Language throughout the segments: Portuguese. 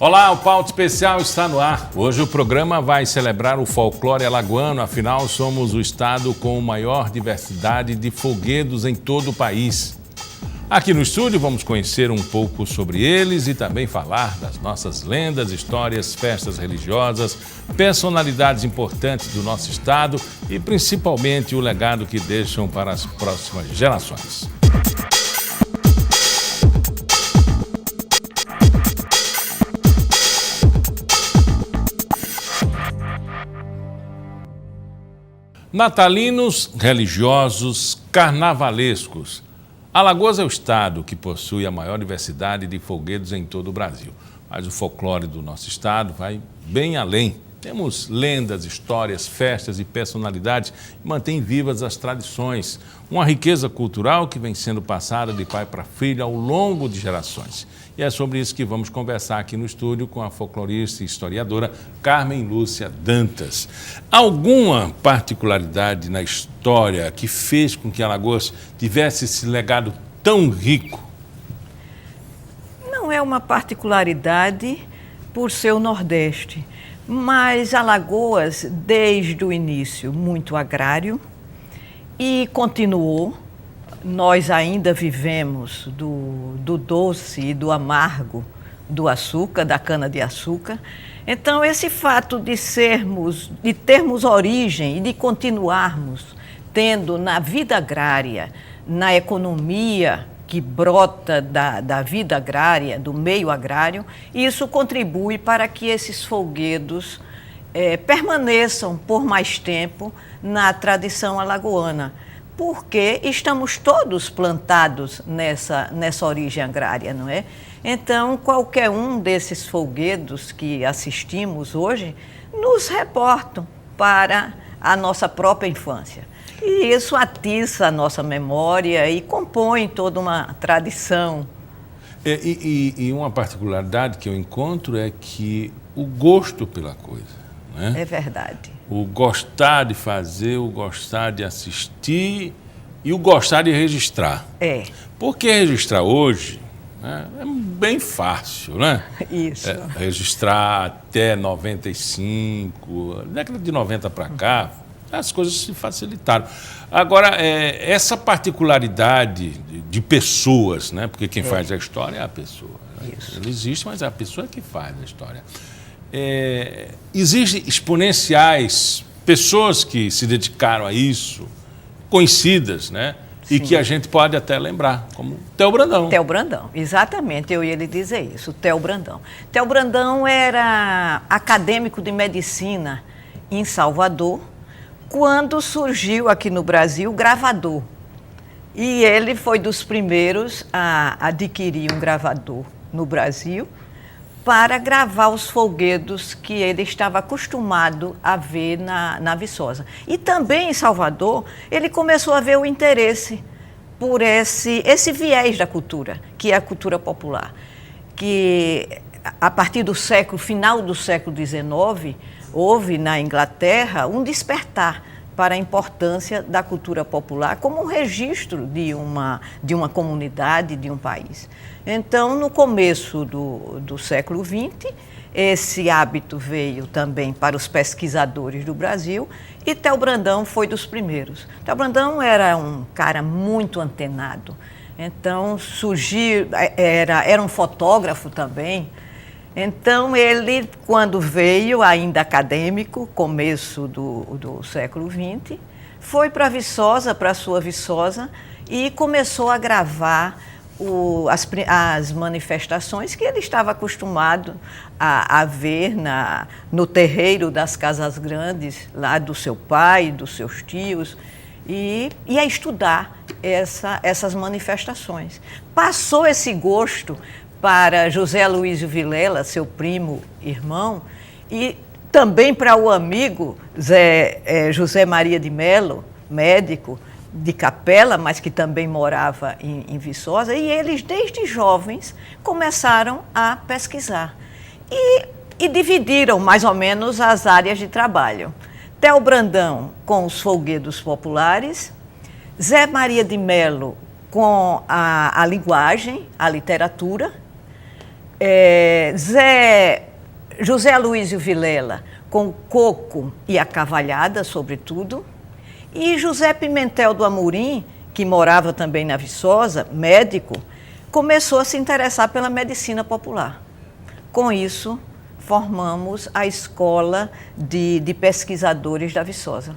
Olá, o Pauta Especial está no ar. Hoje o programa vai celebrar o folclore alagoano, afinal somos o estado com maior diversidade de folguedos em todo o país. Aqui no estúdio vamos conhecer um pouco sobre eles e também falar das nossas lendas, histórias, festas religiosas, personalidades importantes do nosso estado e principalmente o legado que deixam para as próximas gerações. Natalinos, religiosos, carnavalescos. Alagoas é o estado que possui a maior diversidade de folguedos em todo o Brasil. Mas o folclore do nosso estado vai bem além. Temos lendas, histórias, festas e personalidades que mantêm vivas as tradições. Uma riqueza cultural que vem sendo passada de pai para filho ao longo de gerações. E é sobre isso que vamos conversar aqui no estúdio com a folclorista e historiadora Carmen Lúcia Dantas. Alguma particularidade na história que fez com que Alagoas tivesse esse legado tão rico? Não é uma particularidade por ser o Nordeste, mas Alagoas, desde o início, muito agrário e continuou. Nós ainda vivemos do doce e do amargo do açúcar, da cana-de-açúcar. Então, esse fato de termos origem e de continuarmos tendo na vida agrária, na economia que brota da vida agrária, do meio agrário, isso contribui para que esses folguedos permaneçam por mais tempo na tradição alagoana, porque estamos todos plantados nessa origem agrária, não é? Então, qualquer um desses folguedos que assistimos hoje nos reportam para a nossa própria infância. E isso atiça a nossa memória e compõe toda uma tradição. E uma particularidade que eu encontro é que o gosto pela coisa, né? É verdade. O gostar de fazer, o gostar de assistir e o gostar de registrar. É. Porque registrar hoje, né, é bem fácil, né? Isso. Registrar até 95, década de 90 para cá, as coisas se facilitaram. Agora, essa particularidade de pessoas, né? Porque quem faz a história é a pessoa. Né? Isso. Ele existe, mas é a pessoa que faz a história. Existem exponenciais pessoas que se dedicaram a isso, conhecidas, né? E Sim. que a gente pode até lembrar, como Theo Brandão. Theo Brandão, exatamente, eu ia lhe dizer isso, Theo Brandão. Theo Brandão era acadêmico de medicina em Salvador, quando surgiu aqui no Brasil o gravador. E ele foi dos primeiros a adquirir um gravador no Brasil para gravar os folguedos que ele estava acostumado a ver na Viçosa. E também em Salvador, ele começou a ver o interesse por esse viés da cultura, que é a cultura popular, que a partir do final do século XIX, houve na Inglaterra um despertar para a importância da cultura popular como um registro de uma comunidade, de um país. Então, no começo do século XX, esse hábito veio também para os pesquisadores do Brasil e Theo Brandão foi dos primeiros. Theo Brandão era um cara muito antenado, então era um fotógrafo também. Então, ele, quando veio, ainda acadêmico, começo do século XX, foi para Viçosa, para a sua Viçosa, e começou a gravar as manifestações que ele estava acostumado a ver no terreiro das Casas Grandes, lá do seu pai, dos seus tios, e a estudar essas manifestações. Passou esse gosto para José Aloísio Vilela, seu primo, irmão, e também para o amigo José Maria de Melo, médico de Capela, mas que também morava em Viçosa, e eles, desde jovens, começaram a pesquisar. E dividiram mais ou menos as áreas de trabalho. Theo Brandão com os folguedos populares, Zé Maria de Melo com a linguagem, a literatura, José Aloísio Vilela, com o coco e a cavalhada, sobretudo, e José Pimentel do Amorim, que morava também na Viçosa, médico, começou a se interessar pela medicina popular. Com isso, formamos a Escola de Pesquisadores da Viçosa.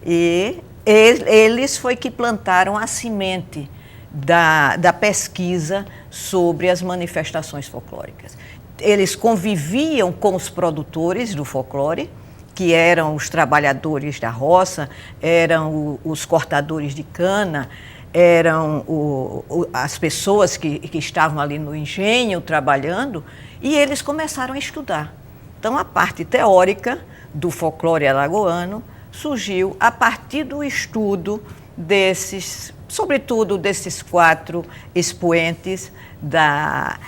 E eles foi que plantaram a semente da pesquisa sobre as manifestações folclóricas. Eles conviviam com os produtores do folclore, que eram os trabalhadores da roça, eram os cortadores de cana, eram as pessoas que estavam ali no engenho trabalhando, e eles começaram a estudar. Então, a parte teórica do folclore alagoano surgiu a partir do estudo sobretudo desses 4 expoentes da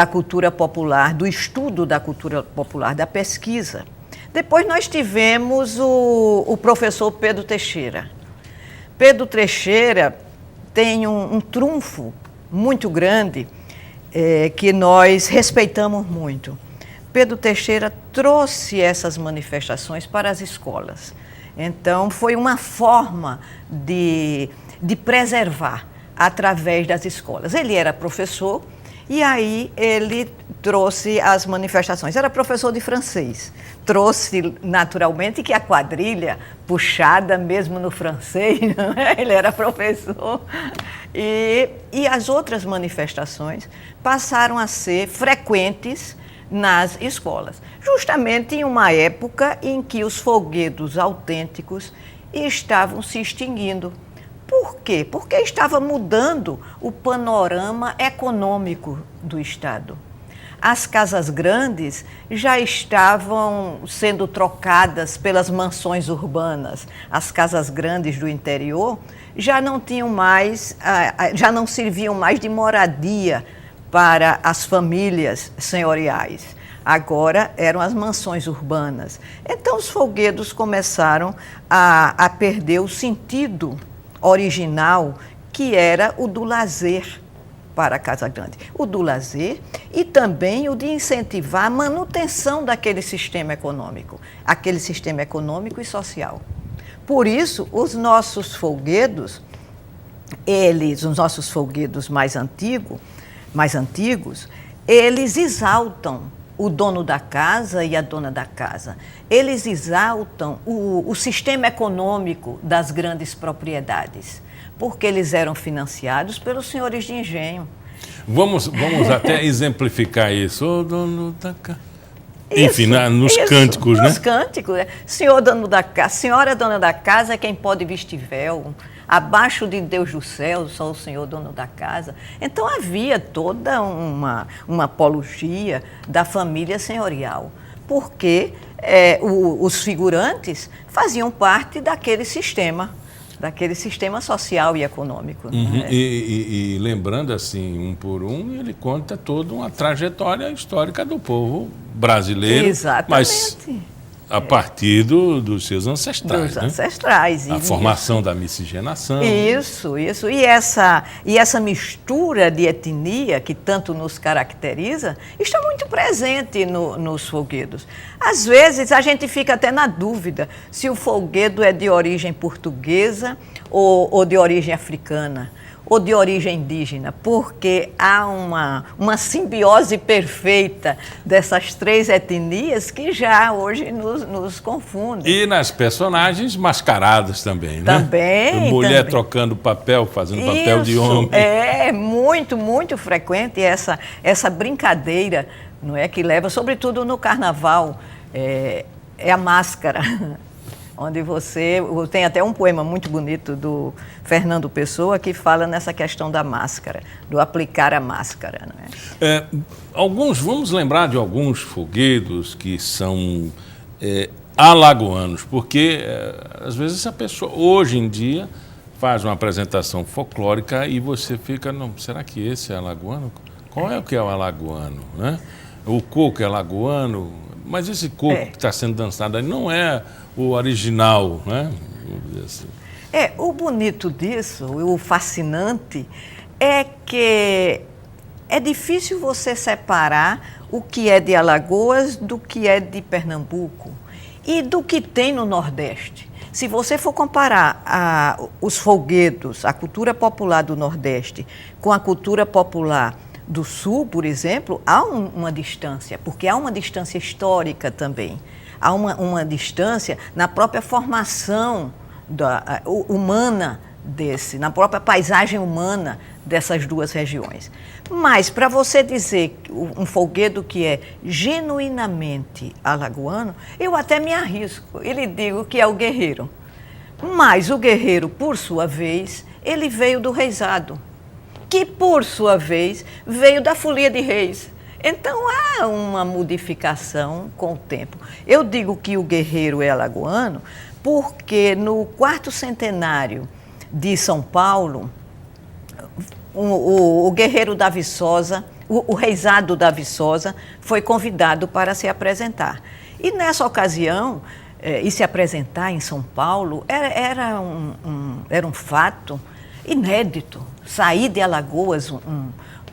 cultura popular, do estudo da cultura popular, da pesquisa. Depois nós tivemos o professor Pedro Teixeira. Pedro Teixeira tem um trunfo muito grande que nós respeitamos muito. Pedro Teixeira trouxe essas manifestações para as escolas. Então, foi uma forma de preservar através das escolas. Ele era professor e aí ele trouxe as manifestações. Era professor de francês. Trouxe, naturalmente, que a quadrilha, puxada mesmo no francês, não é? Ele era professor. E as outras manifestações passaram a ser frequentes nas escolas, justamente em uma época em que os folguedos autênticos estavam se extinguindo. Por quê? Porque estava mudando o panorama econômico do Estado. As casas grandes já estavam sendo trocadas pelas mansões urbanas. As casas grandes do interior já não tinham mais, já não serviam mais de moradia para as famílias senhoriais. Agora eram as mansões urbanas. Então os folguedos começaram a perder o sentido original, que era o do lazer para a Casa Grande. O do lazer e também o de incentivar a manutenção daquele sistema econômico e social. Por isso, os nossos folguedos, os nossos folguedos mais antigos, eles exaltam o dono da casa e a dona da casa. Eles exaltam o sistema econômico das grandes propriedades, porque eles eram financiados pelos senhores de engenho. Vamos até exemplificar isso. O dono da casa. Enfim, nos cânticos, né? Nos cânticos. Senhor dono da casa, senhora dona da casa é quem pode vestir véu. Abaixo de Deus do céu, só o Senhor dono da casa. Então havia toda uma apologia da família senhorial, porque os figurantes faziam parte daquele sistema social e econômico. Uhum. Né? E lembrando assim, um por um, ele conta toda uma trajetória histórica do povo brasileiro. Exatamente. Mas a partir dos seus ancestrais. Dos ancestrais. A formação da miscigenação. Isso. E essa mistura de etnia que tanto nos caracteriza está muito presente nos folguedos. Às vezes a gente fica até na dúvida se o folguedo é de origem portuguesa ou de origem africana, ou de origem indígena, porque há uma simbiose perfeita dessas 3 etnias que já hoje nos confundem. E nas personagens mascaradas também, né? Também. Mulher trocando papel, fazendo papel de homem. É muito, muito frequente essa brincadeira, não é, que leva, sobretudo no carnaval, é a máscara. Onde tem até um poema muito bonito do Fernando Pessoa que fala nessa questão da máscara, do aplicar a máscara. Não é? Vamos lembrar de alguns folguedos que são alagoanos, porque às vezes a pessoa, hoje em dia, faz uma apresentação folclórica e você fica, não, será que esse é alagoano? Qual é o que é o alagoano? Né? O coco é alagoano, mas esse coco que está sendo dançado aí não é o original, né? Assim. O bonito disso, o fascinante, é que É difícil você separar o que é de Alagoas do que é de Pernambuco e do que tem no Nordeste. Se você for comparar os folguedos, a cultura popular do Nordeste, com a cultura popular do Sul, por exemplo, há uma distância, porque há uma distância histórica também. Há uma distância na própria formação humana na própria paisagem humana dessas duas regiões. Mas, para você dizer um folguedo que é genuinamente alagoano, eu até me arrisco e lhe digo que é o guerreiro. Mas o guerreiro, por sua vez, ele veio do reisado, que, por sua vez, veio da folia de reis. Então, há uma modificação com o tempo. Eu digo que o guerreiro é alagoano porque, no 4º centenário de São Paulo, o guerreiro da Viçosa, o reisado da Viçosa, foi convidado para se apresentar. E, nessa ocasião, e se apresentar em São Paulo era um fato inédito. Sair de Alagoas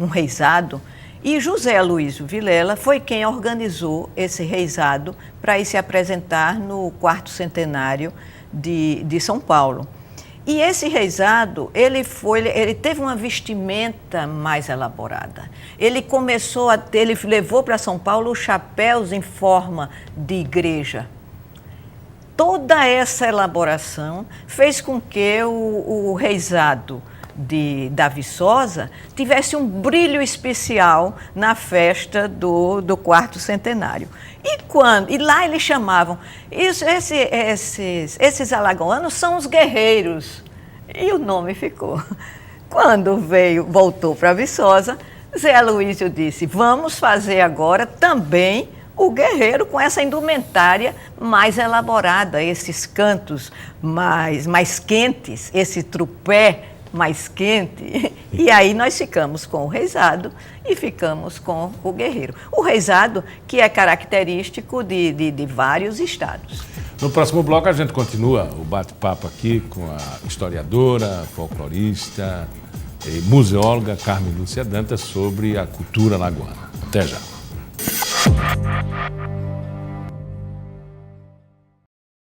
um reisado. E José Aloísio Vilela foi quem organizou esse reisado para ir se apresentar no 4º centenário de São Paulo. E esse reisado, ele teve uma vestimenta mais elaborada. Ele levou para São Paulo chapéus em forma de igreja. Toda essa elaboração fez com que o reisado da Viçosa tivesse um brilho especial na festa do 4º centenário. E lá eles chamavam, esses alagoanos são os guerreiros. E o nome ficou. Quando voltou para Viçosa, Zé Aloísio disse, vamos fazer agora também o guerreiro com essa indumentária mais elaborada, esses cantos mais quentes, esse trupé mais quente. E aí nós ficamos com o reisado e ficamos com o guerreiro. O reisado que é característico de vários estados. No próximo bloco a gente continua o bate-papo aqui com a historiadora, folclorista e museóloga Carmen Lúcia Dantas sobre a cultura alagoana. Até já.